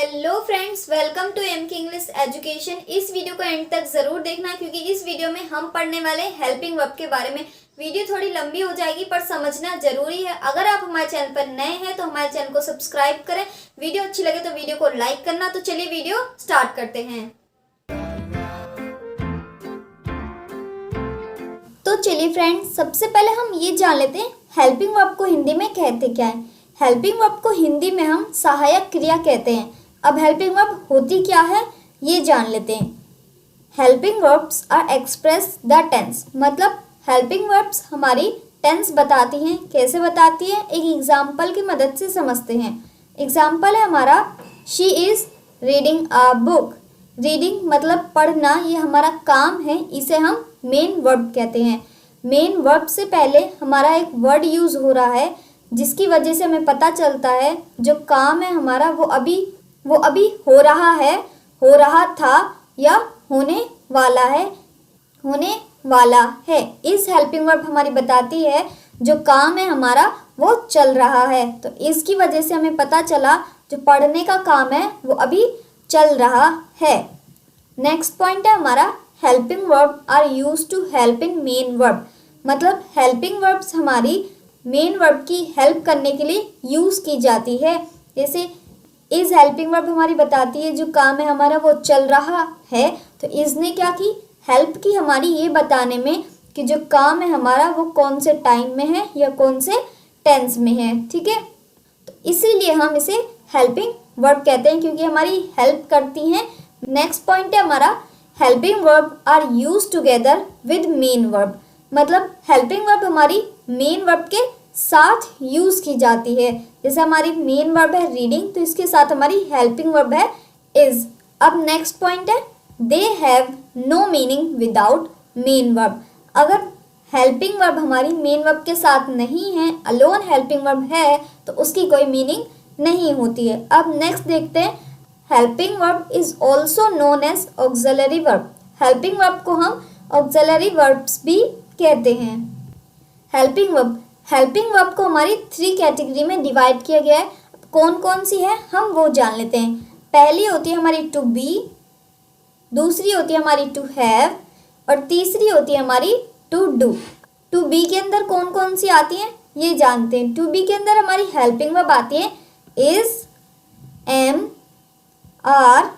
Hello friends, welcome to M K English education. इस video को end तक जरूर देखना क्योंकि इस वीडियो में हम पढ़ने वाले हेल्पिंग वर्ब के बारे में। वीडियो थोड़ी लंबी हो जाएगी पर समझना जरूरी है। अगर आप हमारे चैनल पर नए हैं तो हमारे चैनल को सब्सक्राइब करें। वीडियो अच्छी लगे तो वीडियो को लाइक करना। तो चलिए वीडियो स्टार्ट करते हैं। तो चलिए फ्रेंड्स, सबसे पहले हम ये जान लेते हैं हेल्पिंग वर्ब को हिंदी में कहते क्या है। हेल्पिंग वर्ब को हिंदी में हम सहायक क्रिया कहते हैं। अब हेल्पिंग वर्ब होती क्या है ये जान लेते हैं। Helping verbs are express the tense, मतलब हेल्पिंग वर्ब्स हमारी टेंस बताती हैं। कैसे बताती है, एक एग्जाम्पल की मदद से समझते हैं। एग्जाम्पल है हमारा, she is reading a book. Reading मतलब पढ़ना, ये हमारा काम है, इसे हम मेन वर्ब कहते हैं। मेन वर्ब से पहले हमारा एक वर्ड यूज हो रहा है जिसकी वजह से हमें पता चलता है जो काम है हमारा वो अभी हो रहा है, हो रहा था या होने वाला है। इस हेल्पिंग वर्ब हमारी बताती है जो काम है हमारा वो चल रहा है। तो इसकी वजह से हमें पता चला जो पढ़ने का काम है वो अभी चल रहा है। नेक्स्ट पॉइंट है हमारा, helping verb are used to help in main verb. मतलब हेल्पिंग वर्ब्स हमारी मेन वर्ब की हेल्प करने के लिए यूज़ की जाती है। जैसे इस हेल्पिंग वर्ब हमारी बताती है जो काम है हमारा वो चल रहा है, तो इसने क्या की, हेल्प की हमारी ये बताने में कि जो काम है हमारा वो कौन से टाइम में है या कौन से टेंस में है। ठीक है, तो इसीलिए हम इसे हेल्पिंग वर्ब कहते हैं क्योंकि हमारी हेल्प करती हैं। नेक्स्ट पॉइंट है हमारा, helping verb are use together with main verb. मतलब हेल्पिंग वर्ब हमारी मेन वर्ब के साथ यूज की जाती है। जैसे हमारी मेन वर्ब है रीडिंग, तो इसके साथ हमारी हेल्पिंग वर्ब है इज। अब नेक्स्ट पॉइंट है, they have no meaning without main verb. अगर हेल्पिंग वर्ब हमारी मेन वर्ब के साथ नहीं है, अलोन हेल्पिंग वर्ब है, तो उसकी कोई मीनिंग नहीं होती है। अब नेक्स्ट देखते हैं, helping verb is also known as auxiliary verb. Helping verb को हम ऑक्सिलरी वर्ब्स भी कहते हैं। हेल्पिंग वर्ब को हमारी 3 कैटेगरी में डिवाइड किया गया है। कौन कौन सी है हम वो जान लेते हैं। पहली होती है हमारी टू बी, दूसरी होती है हमारी टू हैव और तीसरी होती है हमारी टू डू। टू बी के अंदर कौन कौन सी आती हैं ये जानते हैं। टू बी के अंदर हमारी हेल्पिंग वर्ब आती है इज, एम, आर,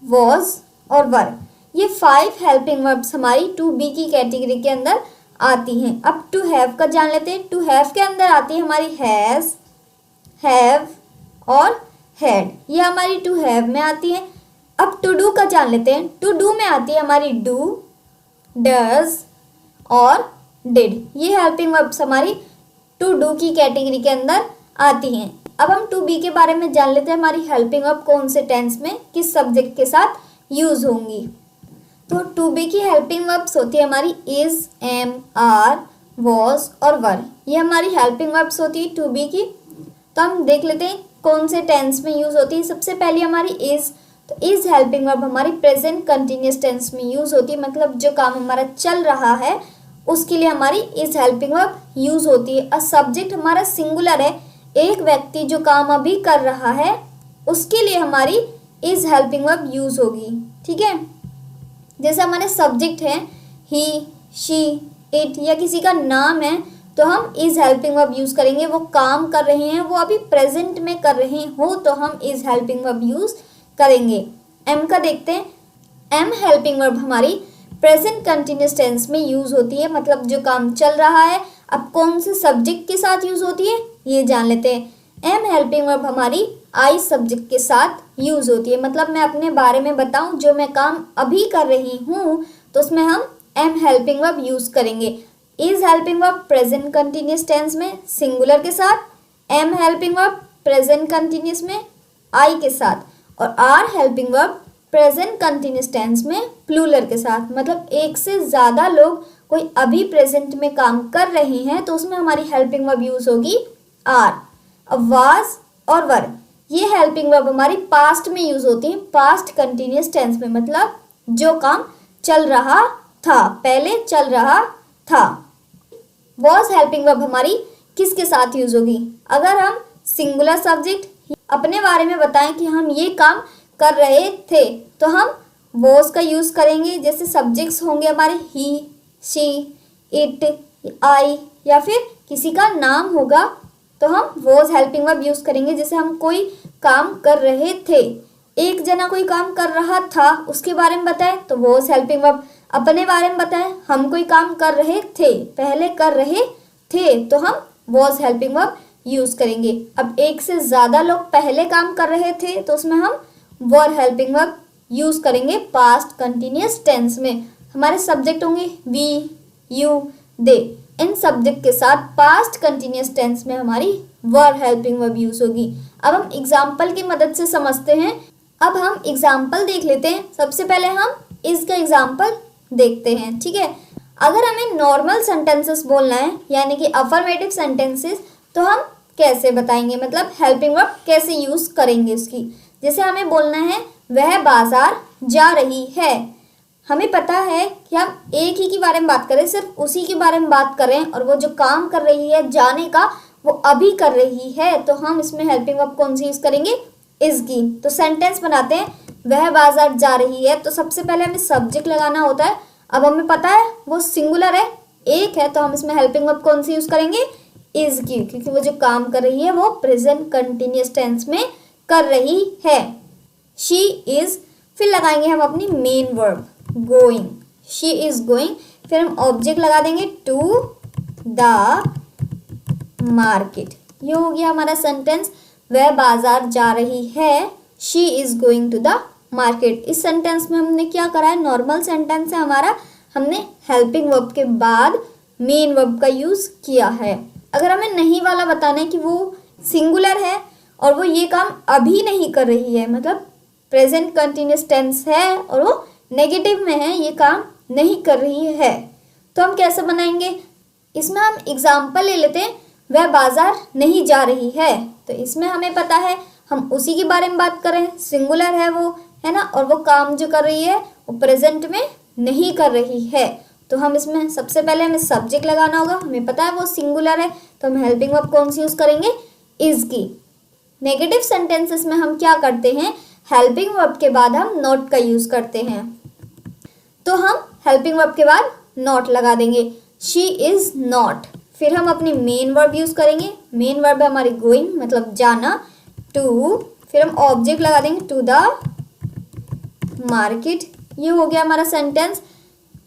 वॉज और वर। ये 5 हेल्पिंग वर्ब्स हमारी टू बी की कैटेगरी के अंदर आती हैं। अब टू हैव का जान लेते हैं। टू हैव के अंदर आती है हमारी हैज़, हैव और हैड, ये हमारी टू हैव में आती है। अब टू डू का जान लेते हैं। टू डू में आती है हमारी डू, डज और डिड। ये हेल्पिंग वर्ब्स हमारी टू डू की कैटेगरी के अंदर आती हैं। अब हम टू बी के बारे में जान लेते हैं, हमारी हेल्पिंग वर्ब कौन से टेंस में किस सब्जेक्ट के साथ यूज होंगी। तो टू बी की हेल्पिंग वर्ब्स होती है हमारी इज, एम, आर, वॉज और वर। ये हमारी हेल्पिंग वर्ब्स होती है टू बी की। तो हम देख लेते हैं कौन से टेंस में यूज होती है। सबसे पहली हमारी इज, तो इज हेल्पिंग वर्ब हमारी प्रेजेंट कंटिन्यूस टेंस में यूज होती है। मतलब जो काम हमारा चल रहा है उसके लिए हमारी इज हेल्पिंग वर्ब यूज होती है। और सब्जेक्ट हमारा सिंगुलर है, एक व्यक्ति जो काम अभी कर रहा है उसके लिए हमारी इज हेल्पिंग वर्ब यूज होगी। ठीक है, जैसे हमारे सब्जेक्ट हैं ही, शी, इट या किसी का नाम है तो हम इज हेल्पिंग वर्ब यूज करेंगे। वो काम कर रहे हैं, वो अभी प्रेजेंट में कर रहे हो तो हम इज हेल्पिंग वर्ब यूज करेंगे। एम का देखते हैं। एम हेल्पिंग वर्ब हमारी प्रेजेंट कंटिन्यूस टेंस में यूज होती है। मतलब जो काम चल रहा है, अब कौन से सब्जेक्ट के साथ यूज होती है ये जान लेते हैं। एम हेल्पिंग वर्ब हमारी आई सब्जेक्ट के साथ यूज होती है। मतलब मैं अपने बारे में बताऊं, जो मैं काम अभी कर रही हूँ तो उसमें हम एम हेल्पिंग वर्ब यूज करेंगे। Is helping verb present continuous tense में सिंगुलर के साथ, am helping verb present continuous में आई के साथ, और are helping verb present continuous tense में प्लूरल के साथ। मतलब एक से ज़्यादा लोग कोई अभी प्रेजेंट में काम कर रहे हैं तो उसमें हमारी हेल्पिंग वर्ब यूज होगी आर। अब वाज और वर, ये हेल्पिंग वर्ब हमारी पास्ट में यूज होती है, पास्ट कंटिन्यूस टेंस में। मतलब जो काम चल रहा था, पहले चल रहा था। वॉज हेल्पिंग वर्ब हमारी किसके साथ यूज होगी, अगर हम सिंगुलर सब्जेक्ट अपने बारे में बताएं कि हम ये काम कर रहे थे, तो हम वॉज का यूज़ करेंगे। जैसे सब्जेक्ट्स होंगे हमारे ही, शी, इट, आई, या फिर किसी का नाम होगा तो हम वॉज हेल्पिंग वर्ब यूज़ करेंगे। जैसे हम कोई काम कर रहे थे, एक जना कोई काम कर रहा था, उसके बारे में बताएं तो वॉज हेल्पिंग वर्ब। अपने बारे में बताएं, हम कोई काम कर रहे थे, पहले कर रहे थे, तो हम वॉज हेल्पिंग वर्ब यूज़ करेंगे। अब एक से ज़्यादा लोग पहले काम कर रहे थे तो उसमें हम वर हेल्पिंग वर्ब यूज़ करेंगे पास्ट कंटिन्यूअस टेंस में। हमारे सब्जेक्ट होंगे वी, यू, दे। इन सब्जेक्ट के साथ पास्ट कंटिन्यूअस टेंस में हमारी वर हेल्पिंग वर्ब यूज़ होगी। अब हम एग्जाम्पल की मदद से समझते हैं। अब हम एग्जाम्पल देख लेते हैं। सबसे पहले हम इसका एग्जाम्पल देखते हैं, ठीक है। अगर हमें नॉर्मल सेंटेंसेस बोलना है, यानी कि अफर्मेटिव सेंटेंसेस, तो हम कैसे बताएंगे, मतलब हेल्पिंग वर्ब कैसे यूज़ करेंगे उसकी। जैसे हमें बोलना है वह बाजार जा रही है। हमें पता है कि हम एक ही के बारे में बात करें, सिर्फ उसी के बारे में बात करें, और वो जो काम कर रही है जाने का, वो अभी कर रही है, तो हम इसमें हेल्पिंग वर्ब कौन सी यूज़ करेंगे, इज की। तो सेंटेंस बनाते हैं, वह बाजार जा रही है, तो सबसे पहले हमें सब्जेक्ट लगाना होता है। अब हमें पता है वो सिंगुलर है, एक है, तो हम इसमें हेल्पिंग वर्ब कौन सी यूज़ करेंगे, इज की, क्योंकि वो जो काम कर रही है वो प्रेजेंट कंटिन्यूअस टेंस में कर रही है। शी इज, फिर लगाएंगे हम अपनी main verb going, she is going. फिर हम ऑब्जेक्ट लगा देंगे टू द मार्केट। ये हो गया हमारा सेंटेंस, वह बाजार जा रही है, she is going to the market. इस सेंटेंस में हमने क्या करा है, नॉर्मल सेंटेंस है हमारा, हमने हेल्पिंग वर्ब के बाद मेन वर्ब का यूज़ किया है। अगर हमें नहीं वाला बताना है कि वो सिंगुलर है और वो ये काम अभी नहीं कर रही है, मतलब प्रेजेंट कंटिन्यूअस टेंस है और वो नेगेटिव में है, ये काम नहीं कर रही है, तो हम कैसे बनाएंगे। इसमें हम एग्जाम्पल ले लेते हैं, वह बाजार नहीं जा रही है, तो इसमें हमें पता है हम उसी के बारे में बात कर रहे हैं, सिंगुलर है वो, है ना, और वो काम जो कर रही है वो प्रेजेंट में नहीं कर रही है, तो हम इसमें सबसे पहले हमें सब्जेक्ट लगाना होगा। हमें पता है वो सिंगुलर है, तो हम हेल्पिंग वर्ब कौन सी यूज़ करेंगे, इज की। नेगेटिव सेंटेंसेस में हम क्या करते हैं, हेल्पिंग वर्ब के बाद हम नॉट का यूज़ करते हैं, तो हम हेल्पिंग वर्ब के बाद नॉट लगा देंगे, शी इज़ नॉट। फिर हम अपनी मेन वर्ब यूज़ करेंगे, मेन वर्ब है हमारी गोइंग, मतलब जाना, टू, फिर हम ऑब्जेक्ट लगा देंगे टू द मार्केट। ये हो गया हमारा sentence,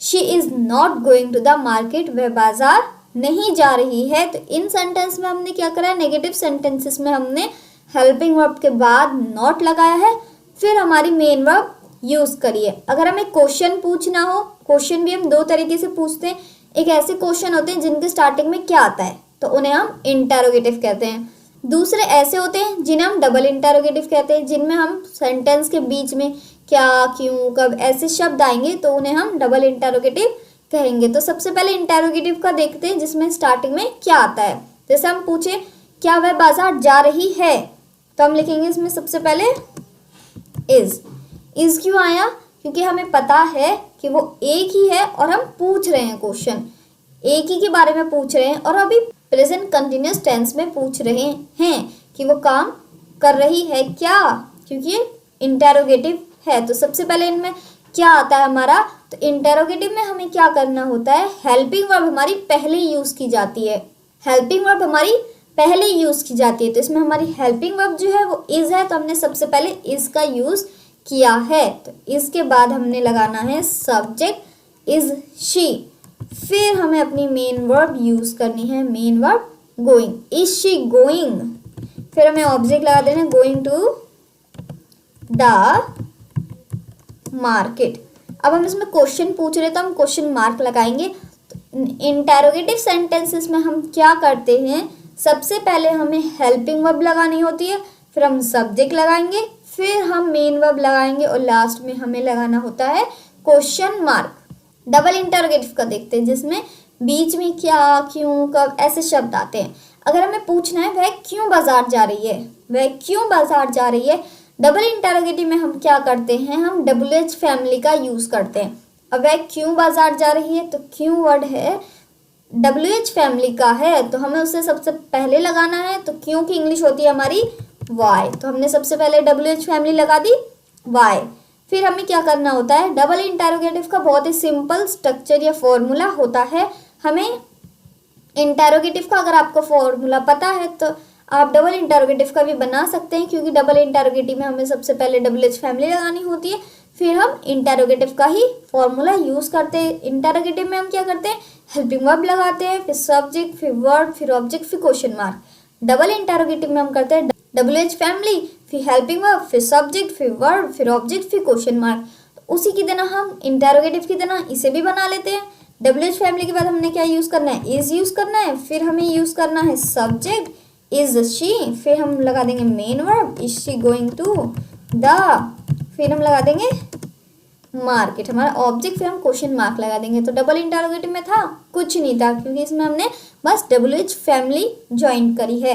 she is not going to the market, वह बाजार नहीं जा रही है। तो इन सेंटेंस में हमने क्या करा है, नेगेटिव सेंटेंसेस में हमने हेल्पिंग वर्ब के बाद नॉट लगाया है, फिर हमारी मेन वर्ब यूज़ करिए। अगर हमें क्वेश्चन पूछना हो, क्वेश्चन भी हम दो तरीके से पूछते हैं। एक ऐसे क्वेश्चन होते हैं जिनके स्टार्टिंग में क्या आता है, तो उन्हें हम इंटरोगेटिव कहते हैं। दूसरे ऐसे होते हैं जिन्हें हम डबल इंटरोगेटिव कहते हैं, जिनमें हम सेंटेंस के बीच में क्या, क्यों, कब ऐसे शब्द आएंगे, तो उन्हें हम डबल इंटरोगेटिव कहेंगे। तो सबसे पहले इंटरोगेटिव का देखते हैं, जिसमें स्टार्टिंग में क्या आता है। जैसे हम पूछे क्या वह बाजार जा रही है, तो हम लिखेंगे इसमें सबसे पहले इज क्यों आया, क्योंकि हमें पता है कि वो एक ही है और हम पूछ रहे हैं क्वेश्चन, एक ही के बारे में पूछ रहे हैं और अभी प्रेजेंट कंटिन्यूअस टेंस में पूछ रहे हैं कि वो काम कर रही है क्या, क्योंकि इंटरोगेटिव है। तो सबसे पहले इनमें क्या आता है हमारा, तो इंटरोगेटिव में हमें क्या करना होता है, हेल्पिंग वर्ब हमारी पहले यूज़ की जाती है, हेल्पिंग वर्ब हमारी पहले यूज़ की जाती है। तो इसमें हमारी हेल्पिंग वर्ब जो है वो इज़ है, तो हमने सबसे पहले इज़ का यूज़ किया है। तो इसके बाद हमने लगाना है सब्जेक्ट इज़ शी, फिर हमें अपनी मेन वर्ब यूज़ करनी है, main verb going, is she going. फिर हमें ऑब्जेक्ट लगा देना गोइंग टू द मार्केट। अब हम इसमें क्वेश्चन पूछ रहे तो हम क्वेश्चन मार्क लगाएंगे। इंटरोगेटिव सेंटेंसेस में हम क्या करते हैं, सबसे पहले हमें हेल्पिंग वर्ब लगानी होती है, फिर हम सब्जेक्ट लगाएंगे, फिर हम मेन वर्ब लगाएंगे और लास्ट में हमें लगाना होता है क्वेश्चन मार्क। डबल इंटरोगेटिव का देखते हैं, जिसमें बीच में क्या, क्यों, कब ऐसे शब्द आते हैं। अगर हमें पूछना है वह क्यों बाजार जा रही है, वह क्यों बाजार जा रही है, डबल इंटरोगेटिव में हम क्या करते हैं, हम WH फैमिली का यूज़ करते हैं। अब वह क्यों बाजार जा रही है, तो क्यों वर्ड है WH फैमिली का है, तो हमें उसे सबसे पहले लगाना है। तो क्यों की इंग्लिश होती है हमारी वाई। तो हमने सबसे पहले WH फैमिली लगा दी वाई। फिर हमें क्या करना होता है, डबल इंटरोगेटिव का बहुत ही सिंपल स्ट्रक्चर या फॉर्मूला होता है। हमें इंटरोगेटिव का अगर आपको फॉर्मूला पता है तो आप डबल इंटरोगेटिव का भी बना सकते हैं, क्योंकि डबल इंटरोगेटिव में हमें सबसे पहले WH फैमिली लगानी होती है, फिर हम इंटरोगेटिव का ही फॉर्मूला यूज़ करते हैं। इंटरोगेटिव में हम क्या करते हैं, हेल्पिंग वर्ब लगाते हैं, फिर सब्जेक्ट, फिर वर्ब, फिर ऑब्जेक्ट, फिर क्वेश्चन मार्क। डबल इंटरोगेटिव में हम करते हैं WH फैमिली, फिर हेल्पिंग वर्ब, फिर सब्जेक्ट, फिर वर्ब, फिर ऑब्जेक्ट, फिर क्वेश्चन मार्क। तो उसी की तरह हम इंटरोगेटिव की तरह इसे भी बना लेते हैं। WH फैमिली के बाद हमने क्या यूज़ करना है, इज यूज़ करना है, फिर हमें यूज़ करना है सब्जेक्ट इज शी, फिर हम लगा देंगे main verb is she going to the, फिर हम लगा देंगे मार्केट हमारा ऑब्जेक्ट, फिर हम क्वेश्चन मार्क लगा देंगे। तो डबल इंटरोगेटिव में था कुछ नहीं था, क्योंकि इसमें हमने बस WH फैमिली ज्वाइन करी है।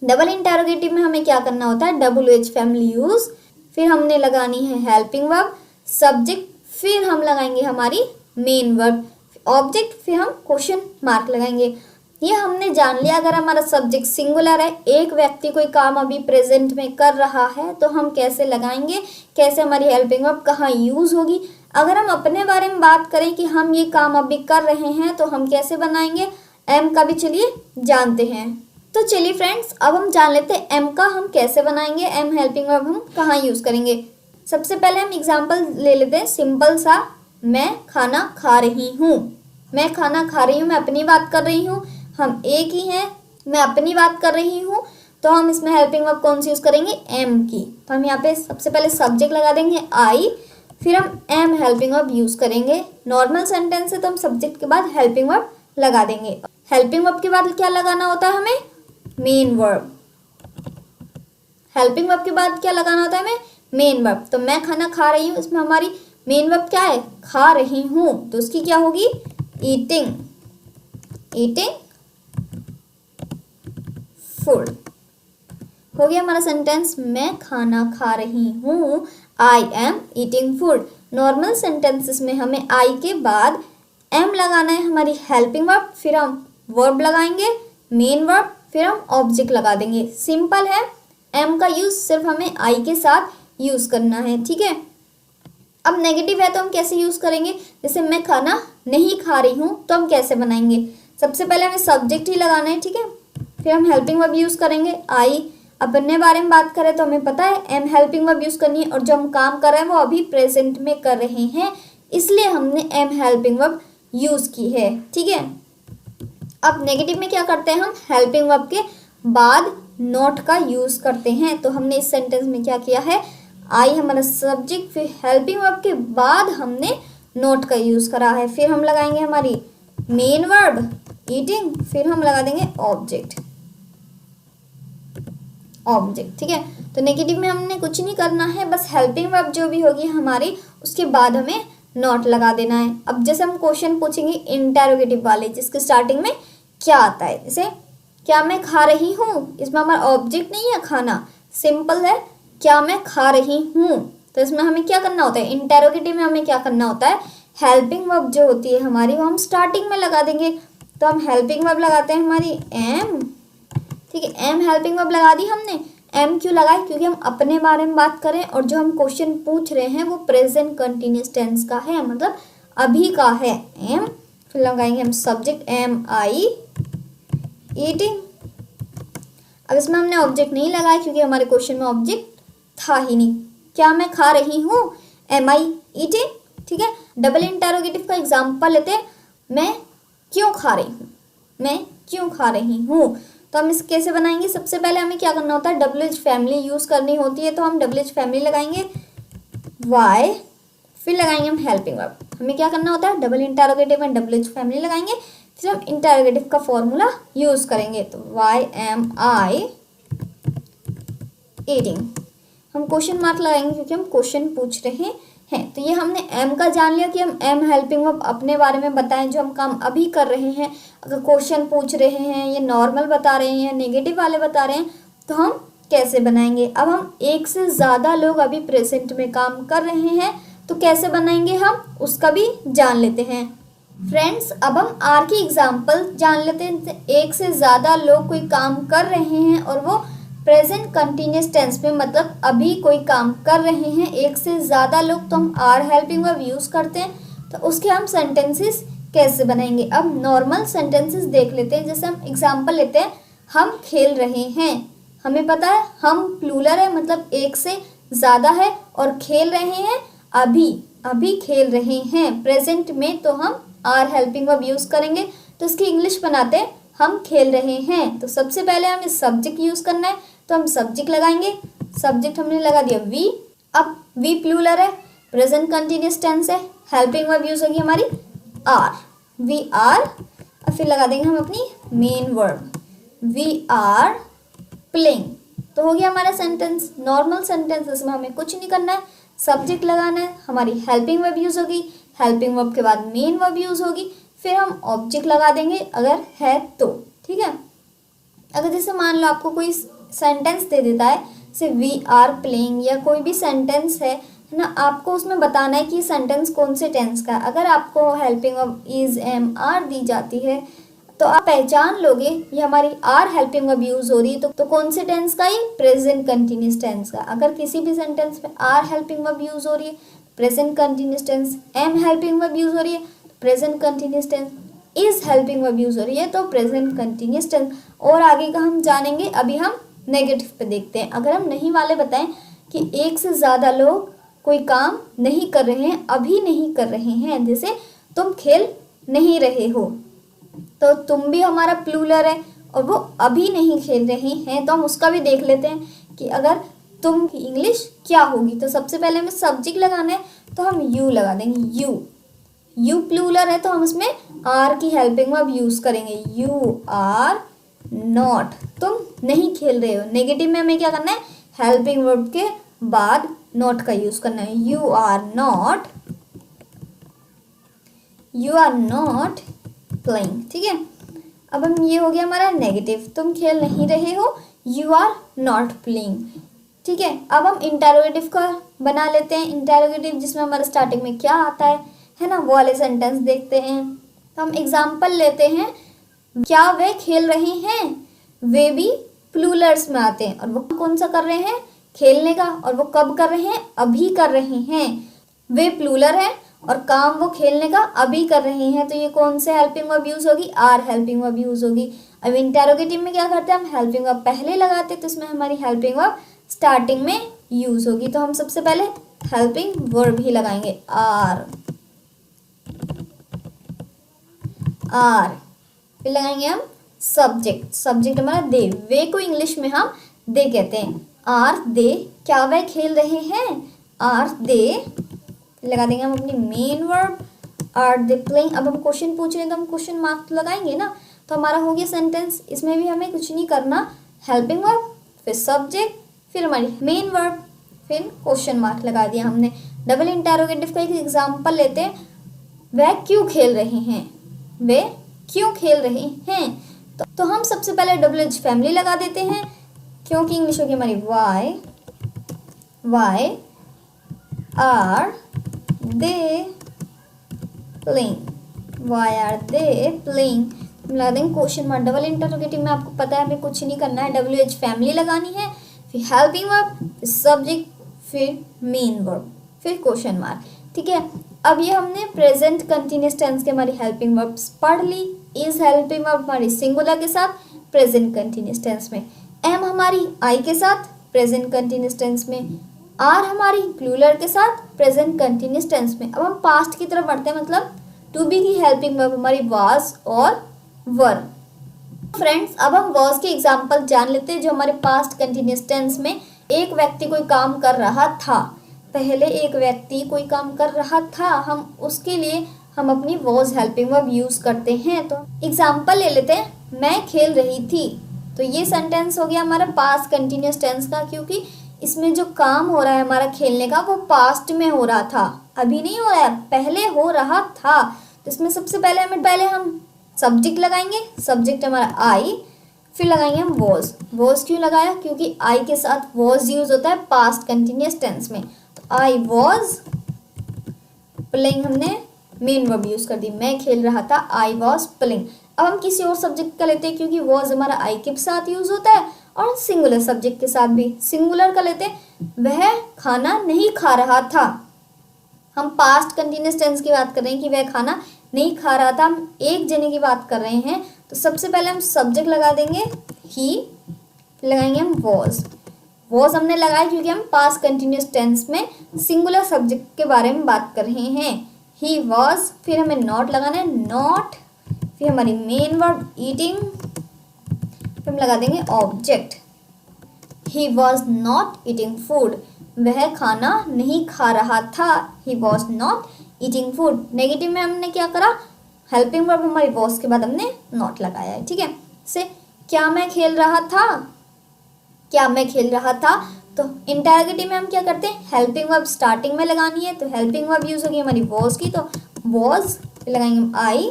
डबल इंटरोगेटिव में हमें क्या करना होता है, WH फैमिली यूज, फिर हमने लगानी है हेल्पिंग वर्ब, सब्जेक्ट, फिर हम लगाएंगे हमारी मेन वर्ब, ऑब्जेक्ट, फिर हम क्वेश्चन मार्क लगाएंगे। ये हमने जान लिया। अगर हमारा सब्जेक्ट सिंगुलर है, एक व्यक्ति कोई काम अभी प्रेजेंट में कर रहा है, तो हम कैसे लगाएंगे, कैसे हमारी हेल्पिंग वर्ब कहाँ यूज होगी। अगर हम अपने बारे में बात करें कि हम ये काम अभी कर रहे हैं, तो हम कैसे बनाएंगे, एम का भी चलिए जानते हैं। तो चलिए फ्रेंड्स, अब हम जान लेते हैं एम का हम कैसे बनाएंगे, एम हेल्पिंग वर्ब हम कहाँ यूज करेंगे। सबसे पहले हम एग्जाम्पल ले लेते हैं सिंपल सा, मैं खाना खा रही हूँ। मैं खाना खा रही हूँ, मैं अपनी बात कर रही हूँ, हम एक ही हैं, मैं अपनी बात कर रही हूँ, तो हम इसमें हेल्पिंग वर्ब कौन सी यूज़ करेंगे, एम की। तो हम यहाँ पे सबसे पहले सब्जेक्ट लगा देंगे आई, फिर हम एम हेल्पिंग वर्ब यूज़ करेंगे। नॉर्मल सेंटेंस है तो हम सब्जेक्ट के बाद हेल्पिंग वर्ब लगा देंगे। हेल्पिंग वर्ब के बाद क्या लगाना होता है हमें, मेन वर्ब। हेल्पिंग वर्ब के बाद क्या लगाना होता है हमें, मेन वर्ब। तो मैं खाना खा रही हूँ, इसमें हमारी मेन वर्ब क्या है, खा रही हूँ, तो उसकी क्या होगी, ईटिंग, ईटिंग फूड। हो गया हमारा सेंटेंस, मैं खाना खा रही हूँ, I am eating food. Normal sentences में हमें आई के बाद एम लगाना है हमारी हेल्पिंग वर्ब, फिर हम वर्ब लगाएंगे, मेन वर्ब, फिर हम ऑब्जेक्ट लगा देंगे। सिंपल है, एम का यूज सिर्फ हमें आई के साथ यूज करना है, ठीक है। अब नेगेटिव है तो हम कैसे यूज करेंगे, जैसे मैं खाना नहीं खा रही हूँ, तो हम कैसे बनाएंगे, सबसे पहले हमें सब्जेक्ट ही लगाना है, ठीक है। फिर हम हेल्पिंग वर्ब यूज करेंगे आई। अपने बारे में बात करें तो हमें पता है एम हेल्पिंग वर्ब यूज करनी है, और जो हम काम कर रहे हैं वो अभी प्रेजेंट में कर रहे हैं, इसलिए हमने एम हेल्पिंग वर्ब यूज की है, ठीक है। अब नेगेटिव में क्या करते हैं, हम हेल्पिंग वर्ब के बाद नॉट का यूज करते हैं। तो हमने इस सेंटेंस में क्या किया है, आई हमारा सब्जेक्ट, फिर हेल्पिंग वर्ब के बाद हमने नॉट का यूज करा है, फिर हम लगाएंगे हमारी मेन वर्ब ईटिंग, फिर हम लगा देंगे ऑब्जेक्ट, ऑब्जेक्ट, ठीक है। तो नेगेटिव में हमने कुछ नहीं करना है, बस हेल्पिंग वर्ब जो भी होगी हमारी, उसके बाद हमें नॉट लगा देना है। अब जैसे हम क्वेश्चन पूछेंगे इंटरोगेटिव वाले, जिसके स्टार्टिंग में क्या आता है, जैसे क्या मैं खा रही हूँ, इसमें हमारा ऑब्जेक्ट नहीं है खाना, सिंपल है, क्या मैं खा रही हूँ। तो इसमें हमें क्या करना होता है, इंटरोगेटिव में हमें क्या करना होता है, हेल्पिंग वर्ब जो होती है हमारी, वो हम स्टार्टिंग में लगा देंगे। तो हम हेल्पिंग वर्ब लगाते हैं हमारी एम, ठीक है, एम हेल्पिंग वर्ब लगा दी हमने। एम क्यों लगाए, क्योंकि हम अपने बारे में बात करें, और जो हम क्वेश्चन पूछ रहे हैं वो प्रेजेंट कंटिन्यूअस टेंस का है, मतलब अभी का है, एम। फिर लगाएंगे हम सब्जेक्ट एम आई ईटिंग। अब इसमें हमने ऑब्जेक्ट नहीं लगाया, क्योंकि हमारे क्वेश्चन में ऑब्जेक्ट था ही नहीं। क्या मैं खा रही हूँ, एम आई ईटिंग, ठीक है। डबल इंटरोगेटिव का एग्जाम्पल लेते हैं, मैं क्यों खा रही हूँ, मैं क्यों खा रही हूँ। तो हम इस कैसे बनाएंगे, सबसे पहले हमें क्या करना होता है, WH फैमिली यूज़ करनी होती है। तो हम WH फैमिली लगाएंगे वाई, फिर लगाएंगे हम हेल्पिंग वर्ब। हमें क्या करना होता है, डबल इंटरोगेटिव में WH फैमिली लगाएंगे, फिर हम इंटरोगेटिव का फॉर्मूला यूज़ करेंगे। तो वाई एम आई ईटिंग, हम क्वेश्चन मार्क लगाएंगे क्योंकि हम क्वेश्चन पूछ रहे हैं। तो ये हमने एम का जान लिया कि हम एम हेल्पिंग वर्ब अपने बारे में बताएं, जो हम काम अभी कर रहे हैं। अगर क्वेश्चन पूछ रहे हैं, ये नॉर्मल बता रहे हैं, नेगेटिव वाले बता रहे हैं, तो हम कैसे बनाएंगे। अब हम एक से ज़्यादा लोग अभी प्रेजेंट में काम कर रहे हैं, तो कैसे बनाएंगे हम, उसका भी जान लेते हैं। फ्रेंड्स, अब हम आर की एग्जाम्पल जान लेते हैं। एक से ज़्यादा लोग कोई काम कर रहे हैं और वो प्रेजेंट कंटिन्यूस टेंस में मतलब अभी कोई काम कर रहे हैं एक से ज़्यादा लोग, तो हम आर हेल्पिंग वर्ब यूज़ करते हैं। तो उसके हम सेंटेंसेस कैसे बनाएंगे? अब नॉर्मल सेंटेंसेस देख लेते हैं। जैसे हम एग्जांपल लेते हैं, हम खेल रहे हैं। हमें पता है हम प्लूरल है मतलब एक से ज़्यादा है, और खेल रहे हैं अभी खेल रहे हैं प्रेजेंट में, तो हम आर हेल्पिंग वर्ब यूज़ करेंगे। तो इसकी इंग्लिश बनाते हैं, हम खेल रहे हैं। तो सबसे पहले हमें सब्जेक्ट यूज़ करना है, तो हम सब्जेक्ट लगाएंगे। सब्जेक्ट हमने लगा दिया वी। अब वी प्लूरल है, प्रेजेंट कंटिन्यूस टेंस है, हेल्पिंग वर्ब यूज़ होगी हमारी आर, वी आर। और फिर लगा देंगे हम अपनी main verb, we are playing. तो हो गया हमारा सेंटेंस। नॉर्मल सेंटेंस, इसमें हमें कुछ नहीं करना है, सब्जेक्ट लगाना है, हमारी हेल्पिंग वर्ब यूज़ होगी, हेल्पिंग वर्ब के बाद मेन वर्ब यूज़ होगी, फिर हम ऑब्जेक्ट लगा देंगे अगर है तो। ठीक है, अगर जैसे मान लो आपको कोई सेंटेंस दे देता है, जैसे वी आर प्लेइंग या कोई भी सेंटेंस है ना, आपको उसमें बताना है कि सेंटेंस कौन से टेंस का है। अगर आपको helping verb is am are दी जाती है तो आप पहचान लोगे ये हमारी आर हेल्पिंग वर्ब यूज हो रही है, तो कौन से टेंस का? ये प्रेजेंट कंटिन्यूस टेंस का। अगर किसी भी सेंटेंस में आर हेल्पिंग वर्ब यूज हो रही है, present continuous tense, am helping verb use हो रही है, present continuous tense, is helping verb use हो रही है, तो प्रेजेंट कंटिन्यूस टेंस। और आगे का हम जानेंगे, अभी हम नेगेटिव पे देखते हैं। अगर हम नहीं वाले बताएं कि एक से ज़्यादा लोग कोई काम नहीं कर रहे हैं, अभी नहीं कर रहे हैं, जैसे तुम खेल नहीं रहे हो, तो तुम भी हमारा प्लूरल है और वो अभी नहीं खेल रहे हैं, तो हम उसका भी देख लेते हैं कि अगर तुम की इंग्लिश क्या होगी। तो सबसे पहले हमें सब्जेक्ट लगाना है, तो हम यू लगा देंगे। यू प्लूरल है तो हम उसमें आर की हेल्पिंग वर्ब यूज करेंगे, यू आर नॉट, तुम नहीं खेल रहे हो। नेगेटिव में हमें क्या करना है? हेल्पिंग वर्ब के बाद नॉट का यूज करना है, यू आर नॉट प्लेइंग। ठीक है, अब हम ये हो गया हमारा नेगेटिव, तुम खेल नहीं रहे हो, यू आर नॉट प्लेइंग। ठीक है, अब हम इंटरोगेटिव का बना लेते हैं। इंटरोगेटिव जिसमें हमारा स्टार्टिंग में क्या आता है ना, वो वाले सेंटेंस देखते हैं। तो हम एग्जाम्पल लेते हैं, क्या वे खेल रहे हैं? वे भी प्लूरल्स में आते हैं, और वो कौन सा कर रहे हैं? खेलने का। और वो कब कर रहे हैं? अभी कर रहे हैं। वे प्लूरल है और काम वो खेलने का अभी कर रहे हैं, तो ये कौन से हेल्पिंग वर्ब यूज होगी? आर हेल्पिंग वर्ब यूज होगी। अब इंटरोगेटिव में क्या करते हैं? हम हेल्पिंग वर्ब पहले लगाते हैं, तो इसमें हमारी हेल्पिंग वर्ब स्टार्टिंग में यूज होगी। तो हम सबसे पहले हेल्पिंग वर्ब ही लगाएंगे, आर। फिर लगाएंगे हम सब्जेक्ट हमारा दे। वे को इंग्लिश में हम दे कहते हैं, आर दे। क्या वे खेल रहे हैं? Are they. लगा देंगे हम अपनी main verb, are they playing. अब हम क्वेश्चन पूछ रहे हैं तो हम क्वेश्चन मार्क तो लगाएंगे ना, तो हमारा हो गया सेंटेंस। इसमें भी हमें कुछ नहीं करना, हेल्पिंग वर्ब, फिर सब्जेक्ट, फिर हमारी मेन वर्ब, फिर क्वेश्चन मार्क लगा दिया हमने। डबल इंटरोगेटिव का एक एग्जाम्पल लेते हैं, वह क्यों खेल रहे हैं? वे क्यों खेल रहे हैं? तो हम सबसे पहले डबल एच फैमिली लगा देते हैं, क्योंकि इंग्लिश होगी हमारी why are they playing, why are they playing. लगा देंगे क्वेश्चन मार्क। डबल इंटरोगेटिव में आपको पता है हमें कुछ नहीं करना है, डब्ल्यू एच फैमिली लगानी है, फिर हेल्पिंग वर्ब, फिर सब्जेक्ट, फिर मेन वर्ब, फिर क्वेश्चन मार्क। ठीक है, अब ये हमने प्रेजेंट कंटिन्यूस टेंस के हमारी हेल्पिंग वर्ब्स पढ़ ली। इज हेल्पिंग वर्ब हमारी सिंगुलर के साथ प्रेजेंट कंटिन्यूस टेंस में, एम हमारी आई के साथ प्रेजेंट कंटिन्यूस टेंस में, आर हमारी प्लूरल के साथ प्रेजेंट कंटिन्यूस टेंस में। अब हम पास्ट की तरफ बढ़ते हैं, मतलब टू बी की हेल्पिंग वर्ब हमारी वाज और वर। फ्रेंड्स, अब हम वाज के एग्जाम्पल जान लेते हैं, जो हमारे पास्ट कंटिन्यूस टेंस में एक व्यक्ति कोई काम कर रहा था। पहले एक व्यक्ति कोई काम कर रहा था, हम उसके लिए हम अपनी वाज हेल्पिंग वर्ब यूज करते हैं। तो एग्जाम्पल ले लेते हैं, मैं खेल रही थी। तो ये सेंटेंस हो गया हमारा पास्ट कंटिन्यूस टेंस का, क्योंकि इसमें जो काम हो रहा है हमारा खेलने का, वो पास्ट में हो रहा था, अभी नहीं हो रहा है, पहले हो रहा था। तो इसमें सबसे पहले हम सब्जेक्ट लगाएंगे, सब्जेक्ट हमारा आई, फिर लगाएंगे हम वॉज क्यों लगाया? क्योंकि आई के साथ वॉज यूज होता है पास्ट कंटिन्यूस टेंस में। तो आई वॉज प्लेइंग, हमने मेन वर्ब यूज कर दी, मैं खेल रहा था, आई वॉज प्लेइंग। अब हम किसी और सब्जेक्ट का लेते हैं, क्योंकि वॉज हमारा आई के साथ यूज होता है और सिंगुलर सब्जेक्ट के साथ भी। सिंगुलर का लेते हैं, वह खाना नहीं खा रहा था। हम पास्ट कंटिन्यूस टेंस की बात कर रहे हैं कि वह खाना नहीं खा रहा था, हम एक जने की बात कर रहे हैं। तो सबसे पहले हम सब्जेक्ट लगा देंगे ही, लगाएंगे हम वॉज हमने लगाया क्योंकि हम पास्ट कंटिन्यूस टेंस में सिंगुलर सब्जेक्ट के बारे में बात कर रहे हैं। ही वॉज, फिर हमें नॉट लगाना है, नॉट, फिर हमारी मेन वर्ब ईटिंग, फिर हम लगा देंगे object. He was not eating food, वह खाना नहीं खा रहा था। He was not eating food. Negative में हमने क्या करा, हेल्पिंग वर्ब हमारी वॉज के बाद हमने नॉट लगाया है, ठीक है। से क्या मैं खेल रहा था, क्या मैं खेल रहा था, तो इंटरोगेटिव में हम क्या करते हैं, हेल्पिंग वर्ब स्टार्टिंग में लगानी है, तो हेल्पिंग वर्ब यूज होगी हमारी वॉज की, तो वॉज लगाएंगे हम आई,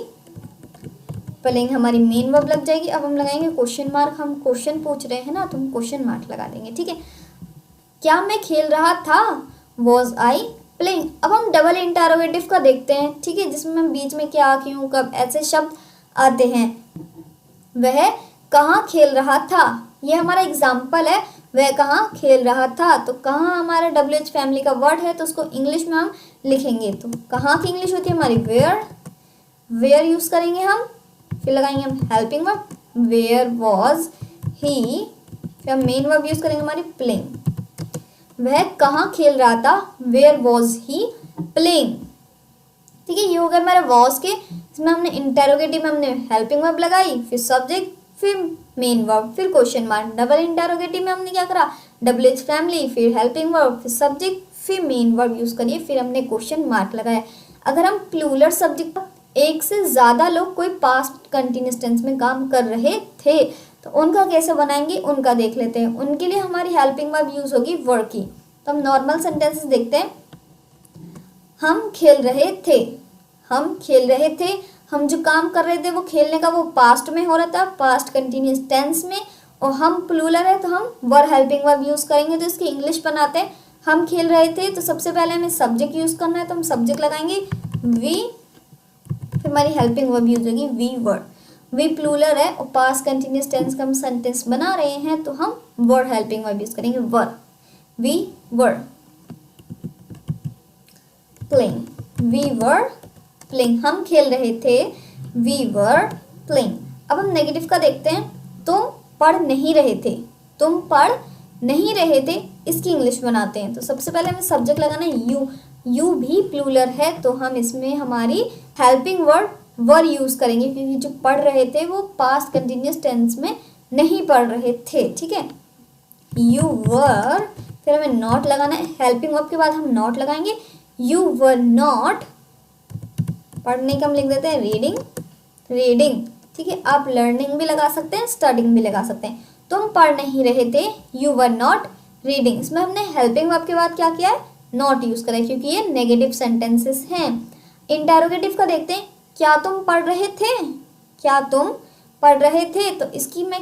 पहले हमारी मेन वर्ब लग जाएगी। अब हम लगाएंगे क्वेश्चन मार्क, हम क्वेश्चन पूछ रहे हैं ना, तो हम क्वेश्चन मार्क लगा देंगे, ठीक है। क्या मैं खेल रहा था, वॉज आई प्लेइंग। अब हम डबल इंटरोगेटिव का देखते हैं, ठीक है, जिसमें हम बीच में क्या, क्यों, कब ऐसे शब्द आते हैं। वह कहाँ खेल रहा था, ये हमारा एग्जाम्पल है, वह कहाँ खेल रहा था। तो कहाँ हमारा WH फैमिली का वर्ड है, तो उसको इंग्लिश में हम लिखेंगे, तो कहाँ की इंग्लिश होती है हमारी वेयर, वेयर यूज करेंगे हम, फिर लगाएंगे हम helping verb, where was he, फिर हम मेन वर्ब यूज करेंगे हमारी प्लेइंग। वह कहाँ खेल रहा था, वेयर वॉज ही प्लेइंग, ठीक है। ये हो गया हमारा वॉज के, इसमें हमने इंटरोगेटिव में हमने हेल्पिंग वर्ब लगाई, फिर सब्जेक्ट, फिर मेन वर्ब, फिर क्वेश्चन मार्क। डबल इंटरोगेटिव में हमने क्या करा, WH फैमिली, फिर हेल्पिंग वर्ब, फिर सब्जेक्ट, फिर मेन वर्ब यूज करिए, फिर हमने क्वेश्चन मार्क लगाया। अगर हम प्लूरल सब्जेक्ट, एक से ज़्यादा लोग कोई पास्ट कंटिन्यूस टेंस में काम कर रहे थे, तो उनका कैसे बनाएंगे, उनका देख लेते हैं। उनके लिए हमारी हेल्पिंग वर्ब यूज होगी वर की। तो हम नॉर्मल सेंटेंसेस देखते हैं। हम खेल रहे थे, हम खेल रहे थे, हम जो काम कर रहे थे वो खेलने का, वो पास्ट में हो रहा था, पास्ट कंटिन्यूस टेंस में, और हम प्लूरल है तो हम वर हेल्पिंग वर्ब यूज करेंगे। तो इसकी इंग्लिश बनाते हैं। हम खेल रहे थे, तो सबसे पहले हमें सब्जेक्ट यूज करना है, तो हम सब्जेक्ट लगाएंगे वी, फिर हमारी हेल्पिंग वर्ब यूज होगी वी वर। वी प्लूरल है और पास्ट कंटिन्यूस टेंस का हम सेंटेंस बना रहे हैं, तो हम वर हेल्पिंग वर्ब यूज करेंगे were, we were playing, we were playing, हम खेल रहे थे, वी वर प्लेइंग। अब हम नेगेटिव का देखते हैं। तुम पढ़ नहीं रहे थे, तुम पढ़ नहीं रहे थे, इसकी इंग्लिश बनाते हैं। तो सबसे पहले हमें सब्जेक्ट लगाना है यू, यू भी प्लूरल है, तो हम इसमें हमारी हेल्पिंग वर्ड वर यूज करेंगे, क्योंकि जो पढ़ रहे थे वो पास्ट कंटिन्यूस टेंस में नहीं पढ़ रहे थे, ठीक है। यू वर, फिर हमें नॉट लगाना है, हेल्पिंग वर्ब के बाद हम नॉट लगाएंगे। यू वर नॉट, पढ़ने का हम लिख देते हैं रीडिंग, रीडिंग, ठीक है। आप लर्निंग भी लगा सकते हैं, स्टडिंग भी लगा सकते हैं। तुम पढ़ नहीं रहे थे, यू वर नॉट रीडिंग। इसमें हमने हेल्पिंग वर्ब के बाद क्या किया है, नॉट यूज करा है, क्योंकि ये नेगेटिव सेंटेंसेस हैं। इंटरोगेटिव का देखते हैं। क्या तुम पढ़ रहे थे, क्या तुम पढ़ रहे थे, तो इसकी मैं